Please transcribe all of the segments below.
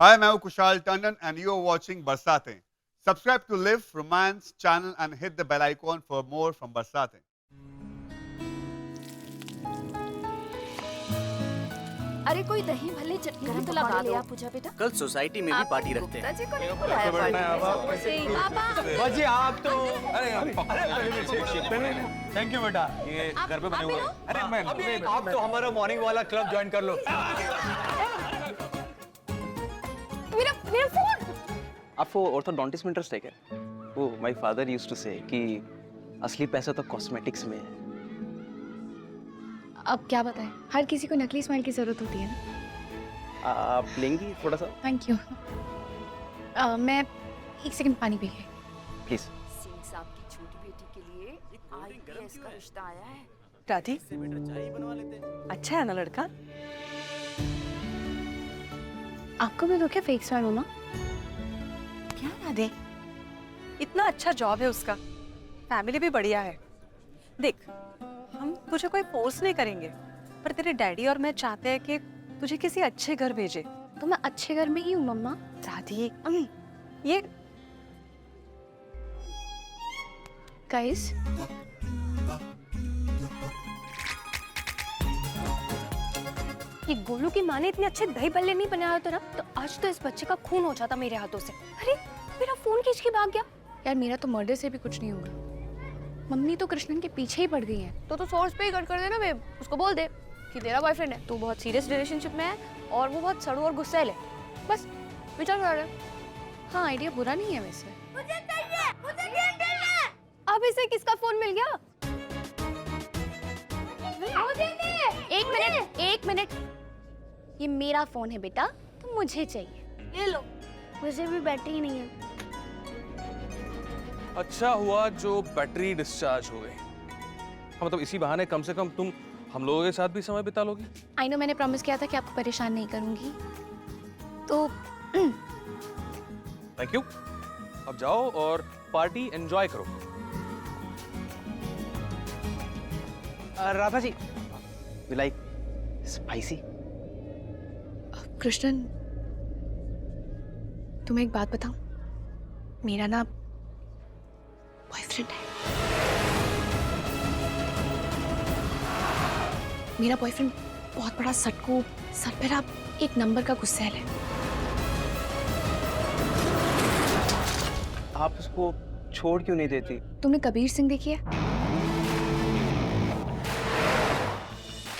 Hi, मैं हूं Kushal Tandon and you are watching बरसातें. Subscribe to Live Romance channel and hit the bell icon for more from बरसातें. अरे कोई दही भल्ले चटनी भी तो लगा दो पूजा बेटा। कल सोसाइटी में भी पार्टी रखते हैं। जी को नहीं बुलाया पार्टी में। पापा जी आप तो थैंक यू बेटा, ये घर पे बने हुए। अरे मैं आप तो हमारा मॉर्निंग वाला क्लब ज्वाइन कर लो। मेरा फोन। आपको ऑर्थोडोंटिस्ट में इंटरेस्ट है क्या? वो माय फादर यूज्ड टू से कि असली पैसा तो कॉस्मेटिक्स में है। अब क्या बताएं, हर किसी को नकली स्माइल की जरूरत होती है ना। आप लेंगी थोड़ा सा? Thank you. मैं एक सेकंड पानी पी के। प्लीज। सिंह साहब की छोटी बेटी के लिए आईपीएस का रिश्ता आया है। राधी, अच्छा है ना लड़का? आपको भी दुख है फेक स्माइल होना? क्या राधे, इतना अच्छा जॉब है उसका, फैमिली भी बढ़िया है। देख, हम तुझे कोई फोर्स नहीं करेंगे, पर तेरे डैडी और मैं चाहते हैं कि तुझे किसी अच्छे घर भेजे। तो मैं अच्छे घर में ही हूँ मम्मा। राधी, ये गाइस, ये गोलू की माँ ने इतने अच्छे दही भल्ले नहीं बनाया होता ना, तो आज तो इस बच्चे का खून हो जाता मेरे हाथों से। अरे मेरा फोन खींच के भाग गया। यार मेरा तो मर्डर से भी कुछ नहीं होगा। मम्मी तो कृष्णन के पीछे ही पड़ गई है। तो सोर्स पे ही कट कर देना बेब, उसको बोल दे कि तेरा बॉयफ्रेंड है, तू बहुत सीरियस रिलेशनशिप में है और वो बहुत सड़ू और गुस्सैल है। बस विचार कर रहे। हाँ, आइडिया बुरा नहीं है वैसे। मुझे चाहिए। अब इसे किसका फोन मिल गया? एक मिनट, ये मेरा फोन है बेटा, तो मुझे चाहिए। ये लो, मुझे भी बैटरी नहीं है। अच्छा हुआ जो बैटरी डिस्चार्ज हो गई। हाँ, मतलब इसी बहाने कम से कम तुम हम लोगों के साथ भी समय बिता लोगी। आई नो, मैंने प्रॉमिस किया था कि आपको परेशान नहीं करूंगी, तो थैंक यू। अब जाओ और पार्टी एंजॉय करो। Radha ji, you like spicy? Krishnan, तुम्हें एक बात बताऊं, मेरा ना बॉयफ्रेंड है। मेरा बॉयफ्रेंड बहुत बड़ा सटकू, सरपेरा, एक नंबर का गुस्सैल है। आप उसको छोड़ क्यों नहीं देती? तुमने कबीर सिंह देखी है?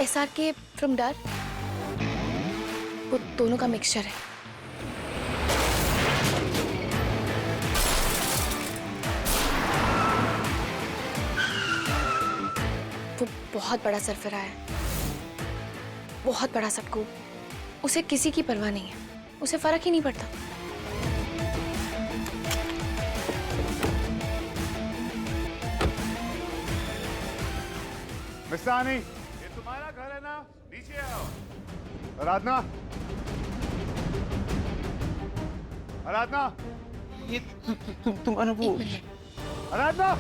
SRK फ्रॉम डर, वो दोनों का मिक्सचर है। वो बहुत बड़ा सरफरा है, बहुत बड़ा सटकू। उसे किसी की परवाह नहीं है, उसे फर्क ही नहीं पड़ता। मिस सानी, ये तुम्हारा घर है ना? नीचे आओ। आराधना, आराधना, ये तुम्हारा वो आराधना,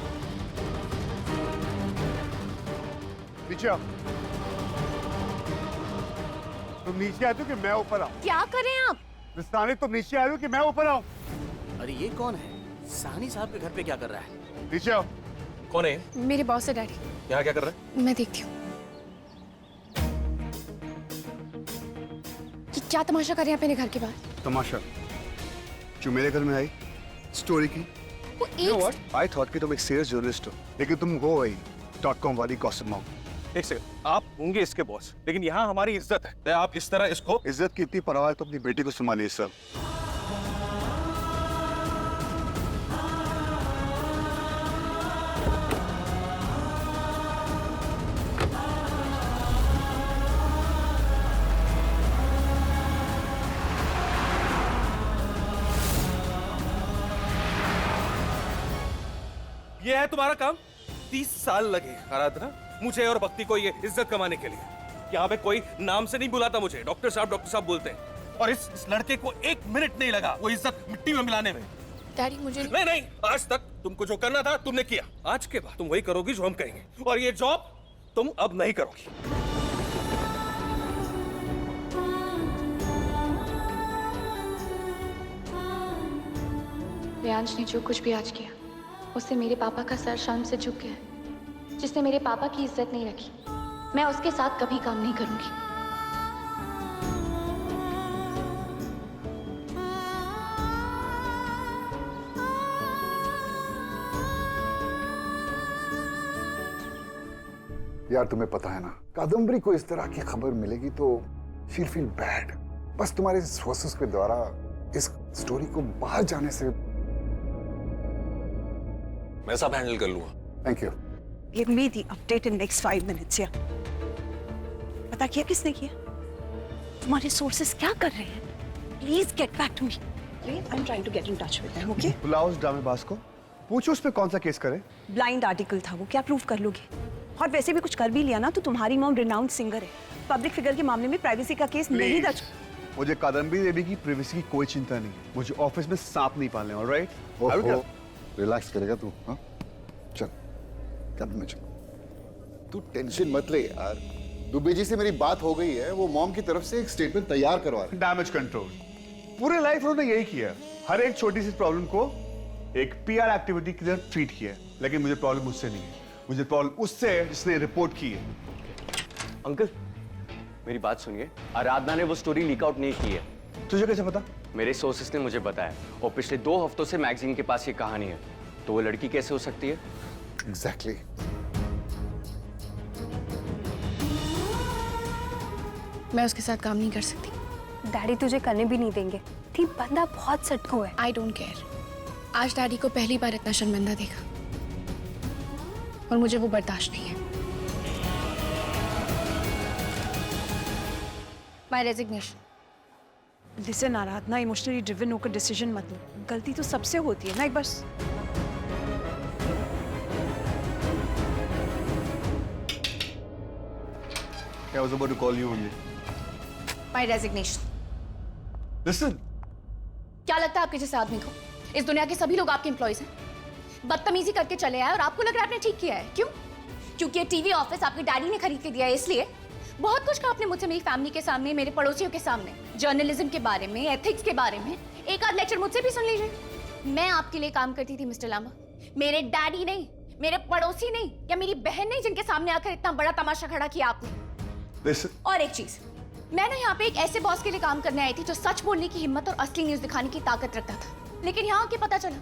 नीचे आओ। तुम नीचे आए हो कि मैं ऊपर आऊं? क्या करें आप? मिस सानी, तुम नीचे आए हो कि मैं ऊपर आऊं? अरे ये कौन है? सानी साहब के घर पे क्या कर रहा है? नीचे आओ। कौन है? मेरे बॉस है डैडी। यहाँ क्या कर रहा है? मैं देखती हूँ। कि क्या तमाशा कर रहे हैं आप मेरे घर के बाहर? तमाशा जो मेरे घर में आई स्टोरी की। वो एक आई थॉट कि तुम एक सीरियस जर्नलिस्ट हो, लेकिन तुम वो वही .com वाली गॉसिप मॉम। एक सेकंड, आप होंगे इसके बॉस, लेकिन यहाँ हमारी इज्जत है, तो आप इस तरह इसको। इज्जत की इतनी परवाह है तो अपनी बेटी को संभालिए सर। ये है तुम्हारा काम? 30 साल लगे आराधना मुझे और भक्ति को ये इज्जत कमाने के लिए। यहाँ पे कोई नाम से नहीं बुलाता मुझे, डॉक्टर साहब बोलते हैं। और इस लड़के को 1 मिनट नहीं लगा वो इज्जत मिट्टी में मिलाने में। डैडी मुझे नहीं, आज तक तुमको जो करना था तुमने किया, आज के बाद तुम वही करोगी जो हम कहेंगे, और ये जॉब तुम अब नहीं करोगी। रियांश ने जो कुछ भी आज किया, उससे मेरे पापा का सर शर्म से झुक गया है। जिसने मेरे पापा की इज्जत नहीं रखी, मैं उसके साथ कभी काम नहीं करूंगी। यार तुम्हें पता है ना, कादम्बरी को इस तरह की खबर मिलेगी तो शील फील बैड। बस तुम्हारे इस प्रोसेस के द्वारा इस स्टोरी को बाहर जाने से। मैं सब हैंडल कर लूंगा। Thank you. Give me the update in next 5 minutes, yeah. पता किया किसने किया? तुम्हारे सोर्सेस क्या कर रहे हैं? Please get back to me. I'm trying to get in touch with them, okay? बुलाओ उस ड्रामेबाज को, पूछो उस पे कौन सा केस करे। ब्लाइंड आर्टिकल था वो, क्या प्रूव कर लोगे? और वैसे भी कुछ कर भी लिया ना तो तुम्हारी मॉम रिनाउंड सिंगर है। पब्लिक फिगर के मामले में प्राइवेसी का केस नहीं दर्ज। मुझे कादम्बरी देवी की प्राइवेसी की कोई चिंता नहीं है। मुझे ऑफिस में सांप नहीं पालने, ऑलराइट? ओहो, रिलैक्स करेगा तू? हाँ, चल कैबिन में चल। तू टेंशन मत ले यार, दुबे जी से मेरी बात हो गई है, वो मॉम की तरफ से एक स्टेटमेंट तैयार करवा रहे हैं। डैमेज कंट्रोल पूरे लाइफ उन्होंने यही किया, हर एक छोटी सी प्रॉब्लम को एक पीआर एक्टिविटी की तरह ट्रीट किया। लेकिन मुझे प्रॉब्लम उससे नहीं है, मुझे प्रॉब्लम उससे है जिसने रिपोर्ट की है। अंकल मेरी बात सुनिए, आराधना ने वो स्टोरी लीक आउट नहीं की है। तुझे कैसे पता? मेरे सोर्सेस ने मुझे बताया, और पिछले 2 हफ्तों से मैगजीन के पास ये कहानी है। तो वो लड़की कैसे हो सकती है? एग्जैक्टली। मैं उसके साथ काम नहीं कर सकती। डैडी तुझे करने भी नहीं देंगे। थी बंदा बहुत सटको है। I don't care. आज डैडी को पहली बार इतना शर्मिंदा देखा और मुझे वो बर्दाश्त नहीं है। My resignation. Listen Aradhana, emotionally driven होकर डिसीजन मत लो। गलती तो सबसे होती है ना, एक बस। I was about to call you only. My resignation. Listen, क्या लगता है आपके जैसे आदमी को इस दुनिया के सभी लोग आपके एम्प्लॉइज हैं? बदतमीजी करके चले आए और आपको लग रहा है आपने ठीक किया है। क्यों? क्योंकि ये टीवी ऑफिस आपके डैडी ने खरीद के दिया है, इसलिए। बहुत कुछ कहा आपने मुझसे, मेरी फैमिली के सामने, मेरे पड़ोसियों के सामने, जर्नलिज्म के बारे में, एथिक्स के बारे में। एक आध लेक्चर मुझसे भी सुन लीजिए। मैं आपके लिए काम करती थी मिस्टर लांबा, मेरे डैडी नहीं, मेरे पड़ोसी नहीं, या मेरी बहन नहीं, जिनके सामने आकर इतना बड़ा तमाशा खड़ा किया आपने। listen. और एक चीज, मैं ना यहाँ पे एक ऐसे बॉस के लिए काम करने आई थी जो सच बोलने की हिम्मत और असली न्यूज दिखाने की ताकत रखता था। लेकिन यहाँ आके पता चला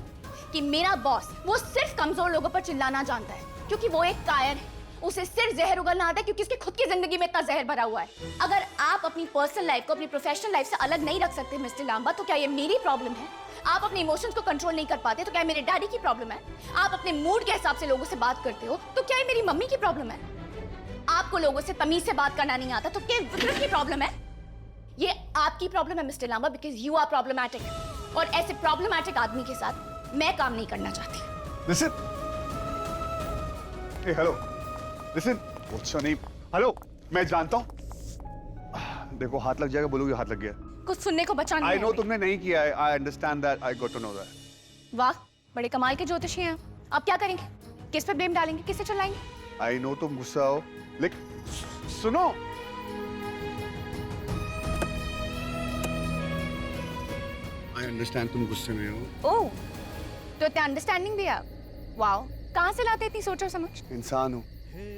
कि मेरा बॉस वो सिर्फ कमजोर लोगों पर चिल्लाना जानता है, क्योंकि वो एक कायर है। उसे सिर्फ जहर उगलना आता है क्योंकि उसकी खुद की जिंदगी में इतना जहर भरा हुआ है। अगर आप अपनी पर्सनल लाइफ को अपनी प्रोफेशनल लाइफ से अलग नहीं रख सकते मिस्टर लांबा, तो क्या ये मेरी प्रॉब्लम है? आप अपने इमोशंस को कंट्रोल नहीं कर पाते तो क्या मेरे डैडी की प्रॉब्लम है? आप अपने मूड के हिसाब से लोगों से बात करते हो तो क्या ये मेरी मम्मी की प्रॉब्लम है? आपको लोगों से तमीज से बात करना नहीं आता तो क्या विक्रम की प्रॉब्लम है? ये आपकी प्रॉब्लम है mister Lamba, because you are problematic. और ऐसे प्रॉब्लमैटिक आदमी के साथ मैं काम नहीं करना चाहती। Listen. Hey, hello. Listen. What's your name? Hello. मैं जानता हूँ। देखो हाथ लग जाएगा, बोलोगे हाथ लग गया। कुछ सुनने को बचा नहीं I है know हमें। तुमने नहीं किया है। I understand that. I got to know that. वाह, बड़े कमाल के ज्योतिषी हैं आप। अब क्या करेंगे? किस पे ब्लेम डालेंगे? किससे चिल्लाएंगे? I know तुम गुस्सा हो, लेकिन सुनो। I understand तुम गुस्से में हो। ओह, तो इतना अंडरस्टैंडिंग भी है आप। वाओ, कहाँ से लाते इतनी सोच और समझ? इंसान हूँ,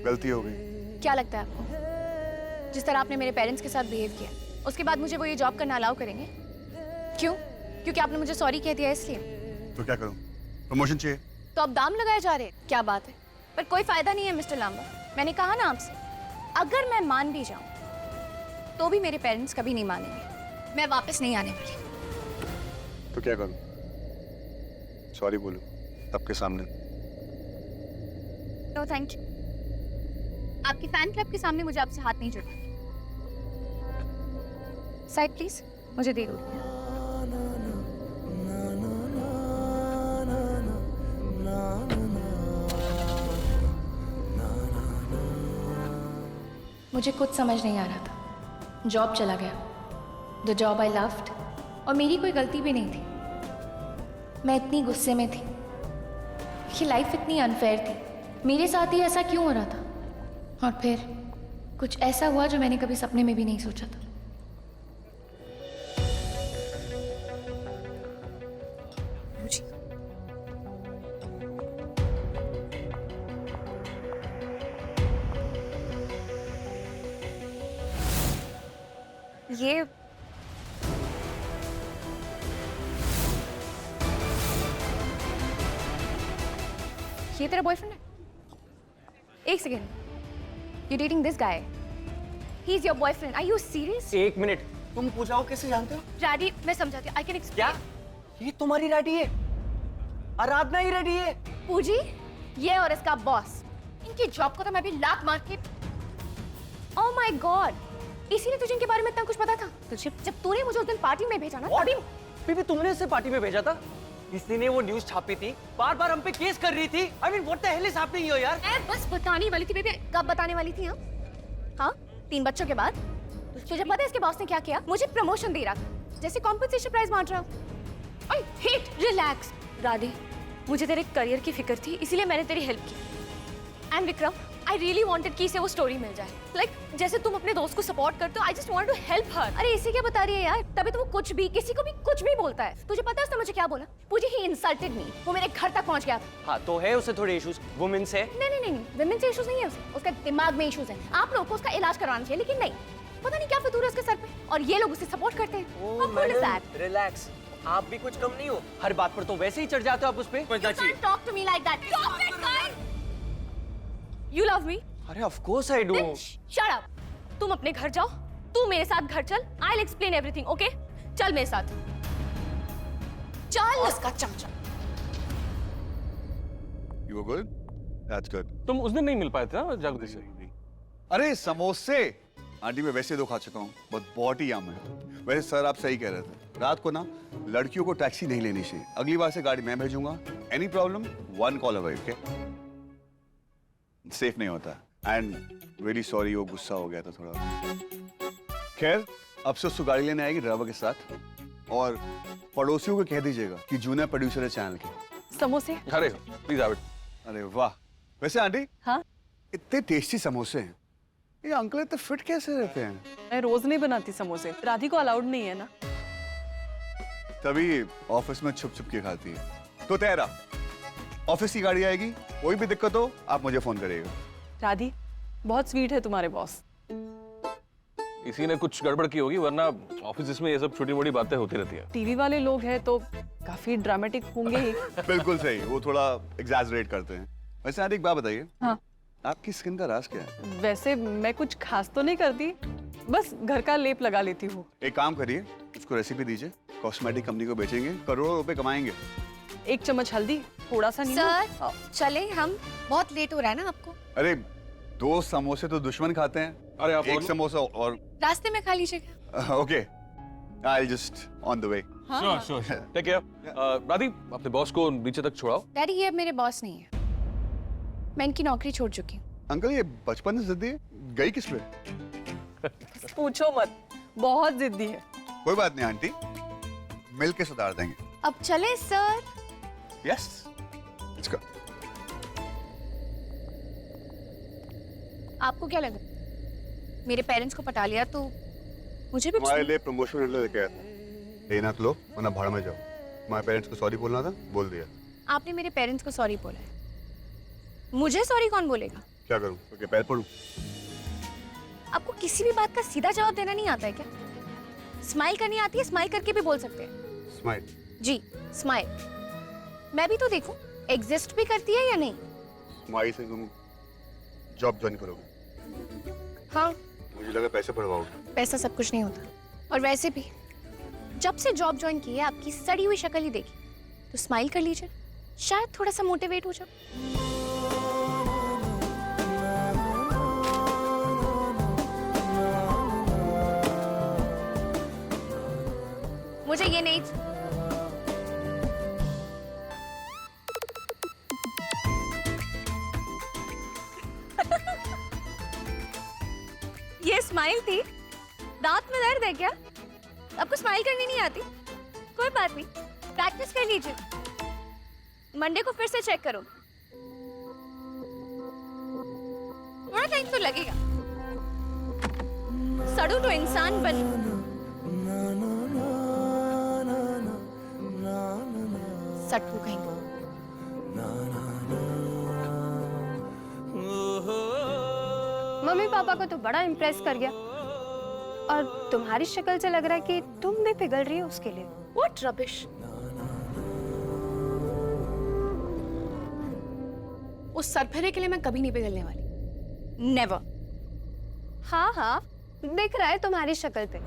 गलती हो गई। क्या लगता है आपको, जिस तरह आपने मेरे पेरेंट्स के साथ बिहेव किया, उसके बाद मुझे वो ये जॉब करना अलाउ करेंगे? क्यों? क्योंकि आपने मुझे सॉरी कह दिया इसलिए? तो क्या करूँ? प्रमोशन चाहिए? तो अब दाम लगाए जा रहे हैं। क्या बात है? पर कोई फायदा नहीं है मिस्टर लांबा। मैंने कहा ना आपसे, अगर मैं मान भी जाऊं तो भी मेरे पेरेंट्स कभी नहीं मानेंगे। मैं वापस नहीं आने वाली। तो क्या करूँ? सॉरी बोलूँ सबके सामने? No thank you. आपकी फैन क्लब के सामने मुझे आपसे हाथ नहीं जुड़ना। साइड प्लीज, मुझे दे दो। मुझे कुछ समझ नहीं आ रहा था। जॉब चला गया, द जॉब आई लव्ड, और मेरी कोई गलती भी नहीं थी। मैं इतनी गुस्से में थी, ये लाइफ इतनी अनफेयर थी। मेरे साथ ही ऐसा क्यों हो रहा था? और फिर कुछ ऐसा हुआ जो मैंने कभी सपने में भी नहीं सोचा था। ये तेरा बॉयफ्रेंड है? एक second, you dating this guy? He is your boyfriend? Are you serious? एक मिनट, तुम पूछाओ कैसे जानते हो? डैडी, मैं समझाती हूँ, आई कैन क्या? एक्सप्लेन। ये तुम्हारी रेडी है? आराधना ही रेडी है? पूजी, ये और इसका बॉस, इनकी जॉब को तो मैं भी लात मार के। ओह माय गॉड, इसीलिए तुझे इनके बारे में इतना कुछ पता था? तुझे जब तूने मुझे उस दिन पार्टी में भेजा ना, तभी बीबी तुमने उसे पार्टी में भेजा था? किसी ने वो न्यूज़ छापी थी, बार-बार हम पे केस कर रही थी। I mean what the hell is happening here यार? मैं बस बताने वाली थी बेबी। कब बताने वाली थी? हाँ, 3 बच्चों के बाद। तुझे पता है इसके बॉस ने क्या किया? मुझे प्रमोशन दे रहा था, जैसे कॉम्पेंसेशन प्राइस बांट रहा हूँ। I hate. रिलैक्स राधे, मुझे तेरे करियर की फिक्र थी, इसीलिए मैंने तेरी हेल्प की। And Vikram, I really wanted कि इसे वो स्टोरी मिल जाए। लाइक जैसे तुम अपने दोस्त को सपोर्ट करते हो, I just want to help her. अरे इसे क्या बता रही है यार? तभी तो वो कुछ भी, किसी को भी कुछ भी बोलता है। तुझे पता है उसने मुझे क्या बोला? मुझे ही इंसल्टेड मी। वो मेरे घर तक पहुंच गया था। हाँ तो है उसे थोड़े इश्यूज वुमेन से? नहीं, वुमेन से इश्यूज नहीं है उसे, उसका दिमाग में इश्यूज है। आप लोगों को उसका इलाज करवाना चाहिए, लेकिन नहीं, पता नहीं क्या फितूर है उसके सर पे, और ये लोग उसे सपोर्ट करते हैं। How cool is that? Relax, आप भी कुछ कम नहीं हो। हर बात पर तो वैसे ही चढ़ जाते हो आप उस पे। You can't talk to me like that. Stop it, guys! You love me? अरे of course I do. Then shut up. तुम अपने घर जाओ, तू मेरे साथ घर चल। I'll explain everything, okay? चल मेरे साथ। चल उसका चमचा। You were good? That's good. तुम उस दिन नहीं मिल पाए थे ना जागृति से? अरे समोसे आंटी मैं वैसे 2 खा चुका हूँ, बहुत ही यम है। वैसे सर आप सही कह रहे थे, रात को ना लड़कियों को टैक्सी नहीं लेनी चाहिए। अगली बार से गाड़ी मैं भेजूंगा। Any problem 1 call away, okay? Safe नहीं होता। एंड वेरी सॉरी, वो गुस्सा हो गया था थोड़ा। खैर अब से उसको गाड़ी लेने आएगी ड्राइवर के साथ, और पड़ोसियों को कह दीजिएगा कि जूनियर प्रोड्यूसर है चैनल के। समोसे? अरे प्लीज हैव इट। अरे वाह, वैसे आंटी हाँ, इतने टेस्टी समोसे हैं, ये अंकल इतने फिट कैसे रहते हैं? मैं रोज नहीं बनाती समोसे, राधी को अलाउड नहीं है ना। तभी ऑफिस में छुप छुप के खाती है। तो तेरा ऑफिस की गाड़ी आएगी, कोई भी दिक्कत हो आप मुझे फोन करिएगा। राधी बहुत स्वीट है तुम्हारे बॉस। इसी ने कुछ गड़बड़ की होगी, वरना ऑफिस में ये सब छोटी मोटी बातें होती रहती है। टीवी वाले लोग हैं तो काफी ड्रामेटिक होंगे ही। बिल्कुल सही, वो थोड़ा एग्जैजरेट करते हैं। वैसे आंटी एक बात बताइए, हाँ, आपकी स्किन का राज क्या है? वैसे मैं कुछ खास तो नहीं करती, बस घर का लेप लगा लेती हूँ। एक काम करिए, उसको रेसिपी दीजिए, कॉस्मेटिक कंपनी को बेचेंगे, करोड़ों रुपए कमाएंगे। 1 चम्मच हल्दी, थोड़ा सा नींबू। सर चले, हम बहुत लेट हो रहा है ना आपको। अरे 2 समोसे तो दुश्मन खाते हैं, अरे आप एक समोसा और रास्ते में खा लीजिएगा। Okay, I just on the way. Sure take care. Radhi अपने बॉस को नीचे तक छोड़ाओ। डैडी ये अब मेरे बॉस नहीं है, मैं इनकी नौकरी छोड़ चुकी हूँ। अंकल ये बचपन से जिद्दी है, गई किस पे? पूछो मत, बहुत जिद्दी है। कोई बात नहीं आंटी, मिल के सुधार देंगे। अब चले सर। Yes, let's go. आपको क्या लगा मेरे पेरेंट्स को पटा लिया तो मुझे भी तुम्हारे लिए प्रमोशन लेके आया था, लेना तो लो वरना भाड़ में जाओ। तुम्हारे पेरेंट्स को सॉरी बोलना था, बोल दिया। आपने मेरे पेरेंट्स को सॉरी बोला है, मुझे सॉरी कौन बोलेगा? क्या करूं, तो पैर पड़ूं? आपको किसी भी बात का सीधा जवाब देना नहीं आता है क्या? स्माइल करनी आती है, स्माइल करके भी बोल सकते हैं। स्माइल? जी स्माइल। मैं भी तो देखूं एग्जिस्ट भी करती है या नहीं। स्माइल से तुम जॉब ज्वाइन करोगे? हाँ, मुझे लगा पैसे बढ़वाओगे। पैसा सब कुछ नहीं होता, और वैसे भी जब से जॉब ज्वाइन की है आपकी सड़ी हुई शक्ल ही देखी, तो स्माइल कर लीजिए, शायद थोड़ा सा मोटिवेट हो जाओ। मुझे ये नहीं ये स्माइल थी। दांत में दर्द है क्या? आपको स्माइल करनी नहीं आती? कोई बात नहीं, प्रैक्टिस कर लीजिए। मंडे को फिर से चेक करो, थोड़ा टाइम तो लगेगा। सड़ू तो इंसान बन। सट्टू कहीं। मम्मी पापा को तो बड़ा इम्प्रेस कर गया, और तुम्हारी शक्ल से लग रहा है कि तुम भी पिघल रही हो उसके लिए। What rubbish! उस सरफेरे के लिए मैं कभी नहीं पिघलने वाली। Never. हाँ हाँ, दिख रहा है तुम्हारी शक्ल पे।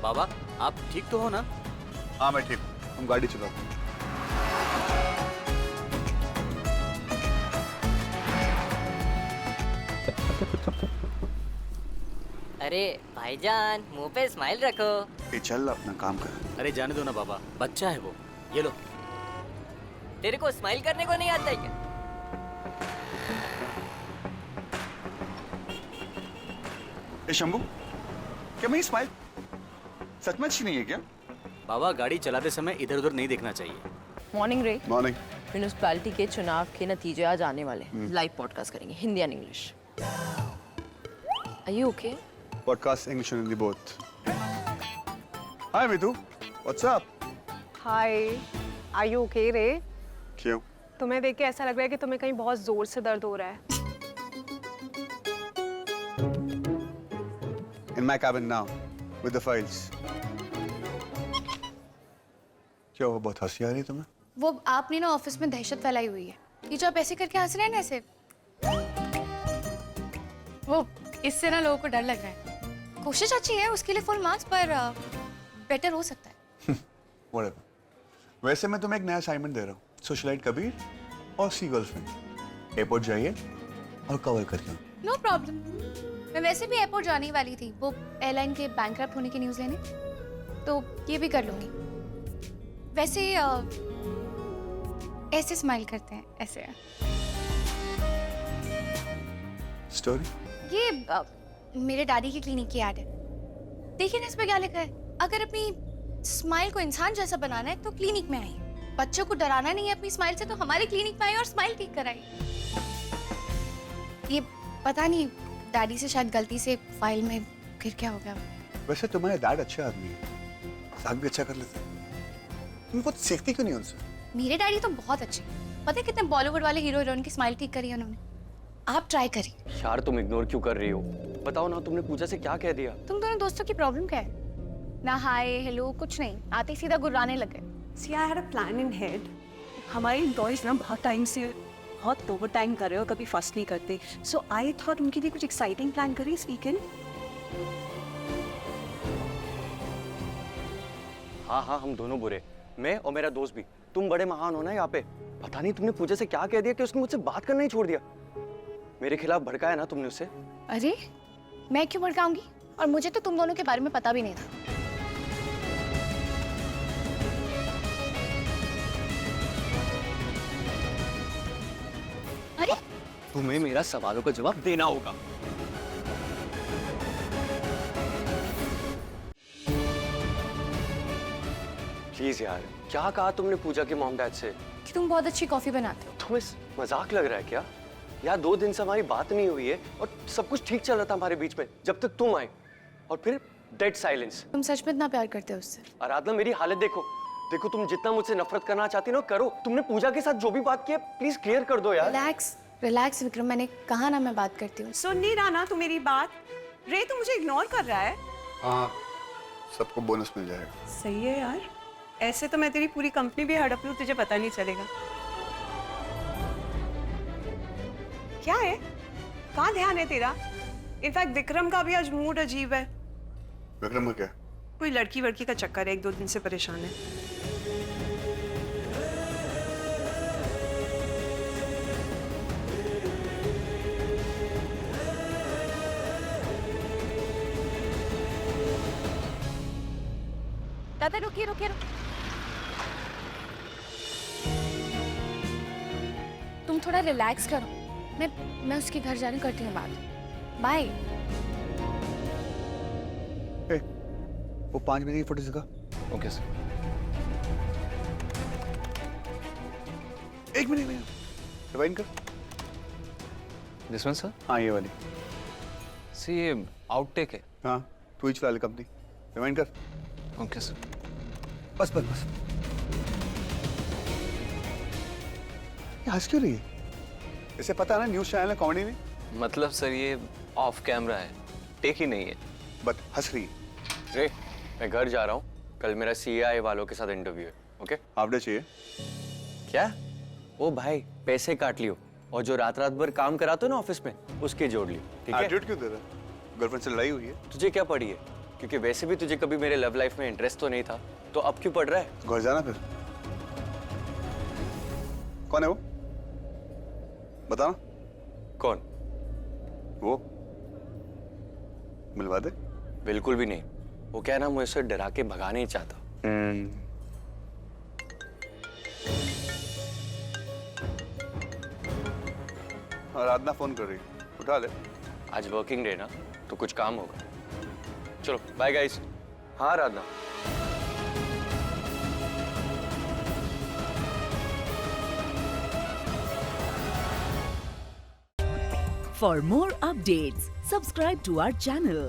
बाबा, आप ठीक तो हो ना? हाँ मैं ठीक हूँ, हम गाड़ी चलाते हैं। अरे भाईजान, मुंह पे स्माइल रखो। ये चल अपना काम कर। अरे जाने दो ना बाबा, बच्चा है वो। ये लो। तेरे को स्माइल करने को नहीं आता है क्या? ए शंभू, क्या मैं स्माइल सच में अच्छी नहीं है क्या? बाबा, गाड़ी चलाते समय इधर उधर नहीं देखना चाहिए। मॉर्निंग रे। मॉर्निंग। म्यूनिसिपैलिटी के चुनाव के नतीजे आज आने वाले हैं। लाइव पॉडकास्ट करेंगे, Hindi and English. Are you okay? Podcast English and Hindi both. Hi Mitu, what's up? Hi, are you okay रे? क्यों? तुम्हें देख के ऐसा लग रहा है कि तुम्हें कहीं बहुत जोर से दर्द हो रहा है। In my cabin now, with the files. क्या हुआ, बहुत हंसी आ रही है तुम्हें? वो आपने ना ऑफिस में दहशत फैलाई हुई है। ये जो आप ऐसे करके हंस रहे हैं ना ऐसे, वो इससे ना लोगों को डर लग रहा है। कोशिश अच्छी है, उसके लिए फुल मार्क्स, पर बेटर हो सकता है। Whatever. वैसे मैं तुम्हें एक नया असाइनमेंट दे रहा हूँ। सोशलाइट कबीर और सी गर्लफ्रेंड एयरपोर्ट जाइए और कवर करके। No problem. मैं वैसे भी एयरपोर्ट जाने ही वाली थी, वो एयरलाइन के बैंकक्रप्ट होने की न्यूज़ लेने, तो ये भी कर लूंगी। वैसे ऐसे स्माइल करते हैं, ऐसे। स्टोरी? ये मेरे डैडी की क्लिनिक की ऐड है। देखिए ना इस पे क्या लिखा है, अगर अपनी स्माइल को इंसान जैसा बनाना है तो क्लिनिक में आइए। बच्चों को डराना नहीं है अपनी स्माइल से, तो हमारे क्लिनिक में आइए और स्माइल ठीक कराइए। ये पता नहीं डैडी से शायद गलती से फाइल में फिर क्या हो गया। वैसे तुम्हारे डैड अच्छे आदमी है, मजाक भी अच्छा कर लेते हैं। तुम कुछ सीखती क्यों नहीं उनसे? मेरे डैडी तो बहुत अच्छे, पता है कितने बॉलीवुड वाले हीरो हीरोइन की स्माइल ठीक करी है उन्होंने। आप ट्राई करिए। यार तुम इग्नोर क्यों कर रही हो? बताओ ना, तुमने पूजा से क्या कह दिया? तुम दोनों दोस्तों की प्रॉब्लम क्या है? ना हाय हेलो कुछ नहीं, आते ही सीधा गुर्राने लगे। See, I had a plan in head. हमारे एम्प्लॉयज ना बहुत टाइम से बहुत ओवर टाइम कर रहे हो, कभी फर्स्ट नहीं करते। सो आई थॉट उनके लिए कुछ एक्साइटिंग प्लान करें इस वीकेंड। हाँ हाँ, हम दोनों बुरे, मैं और मेरा दोस्त भी। तुम बड़े महान हो ना यहाँ पे। पता नहीं तुमने पूजा से क्या कह दिया कि उसने मुझसे बात करना ही छोड़ दिया। मेरे खिलाफ भड़काया ना तुमने उसे। अरे मैं क्यों भड़काऊंगी, और मुझे तो तुम दोनों के बारे में पता भी नहीं था। अरे तुम्हें मेरा सवालों का जवाब देना होगा। प्लीज यार, क्या कहा तुमने पूजा के मॉम डैड से? कि तुम बहुत अच्छी कॉफी बनाते हो। तुम्हें मजाक लग रहा है क्या? यार 2 दिन से हमारी बात नहीं हुई है और सब कुछ ठीक चल रहा था हमारे बीच में, जब तक तुम आए, और फिर डेड साइलेंस। तुम सच में इतना प्यार करते हो उससे? आराधना, मेरी हालत देखो। देखो, तुम जितना मुझसे नफरत करना चाहती हो करो। तुमने पूजा के साथ जो भी बात की है प्लीज क्लियर कर दो यार। रिलैक्स रिलैक्स विक्रम, मैंने कहा ना मैं बात करती हूँ। सुन नहीं रहा ना तू मेरी बात? रे तू मुझे इग्नोर कर रहा है? हाँ, सबको बोनस मिल जाएगा। सही है यार, ऐसे तो मैं तेरी पूरी कंपनी भी हड़प लूं, तुझे पता नहीं चलेगा। क्या है, कहाँ ध्यान है तेरा? इनफैक्ट विक्रम का भी आज मूड अजीब है। विक्रम का क्या? कोई लड़की वड़की का चक्कर है, 1-2 दिन से परेशान है। दादा रुकिए रुकिए रुकिए। तुम थोड़ा रिलैक्स करो, मैं उसके घर जाने करती हूँ बात। बाय। वो 5 मिनट की फुटेज दिखा। Okay sir. 1 मिनट में रिवाइंड कर। This one sir? हाँ ये वाली। सी ये आउटटेक है। हाँ, तू ही चला ले कंपनी। रिवाइंड कर। Okay sir. बस बस बस। ये हंस क्यों रही है? इसे पता है ना न्यूज़ चैनल है, कॉमेडी नहीं। मतलब सर ये ऑफ कैमरा है, टेक ही नहीं है। बट हंस रही है। रे, मैं घर जा रहा हूँ, कल मेरा सीआई वालों के साथ इंटरव्यू है, ओके? हाफ डे चाहिए? क्या? ओ भाई, पैसे काट लियो और जो रात रात भर काम कराते हो ना ऑफिस में, उसके जोड़ लियो, ठीक है? एटीट्यूड क्यों दे रहा है? गर्लफ्रेंड से लड़ाई हुई है? तुझे क्या पड़ी है? क्योंकि वैसे भी तुझे कभी मेरे लव लाइफ में इंटरेस्ट तो नहीं था, तो अब क्यों पड़ रहा है? घर जाना फिर। कौन है वो? बताना। कौन? वो मिलवा दे। बिल्कुल भी नहीं। वो क्या है ना, मुझे डरा के भगाना ही चाहता। आराधना फोन कर रही, उठा ले। आज वर्किंग डे ना, तो कुछ काम होगा। चलो बाय गाइस। हाँ आराधना। For more updates, subscribe to our channel,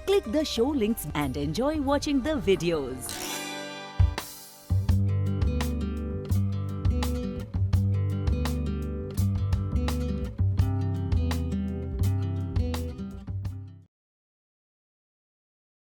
click the show links and enjoy watching the videos.